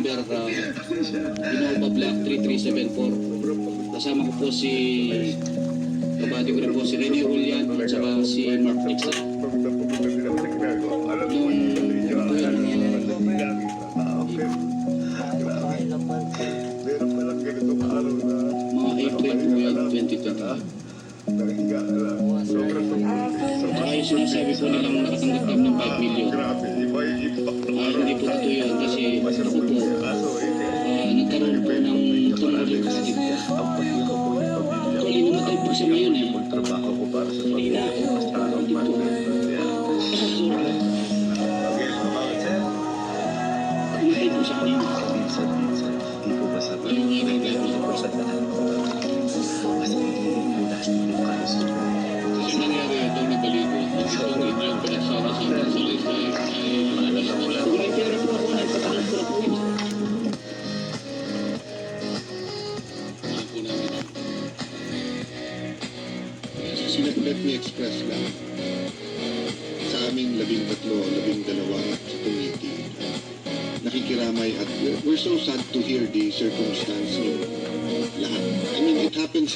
number Innova Black 3374. Kasama ko po si kabady ko rin po si Rene Julian at saka si Mark Dixon. Mga April po yan, 2020. Saka yung sinasabi po nilang nakatanggap kami ng 5 million. Hindi po totoo yan kasi ako po, nagkaroon po ng tumor yung kapatid ko. Actually, namatay po siya ngayon eh. Hindi na ako. Hindi po. Namatay po siya kanina. Yung nangyari po sa kasi nangyari ito, nabaligo. Ito yung pinagsama sa salita ay kung may pera po ako, nagpatakas ko na po yun. Let me express lang sa aming 13, 12 sa committee. Nakikiramay at we're so sad to hear the circumstance ng lahat. I mean, it happens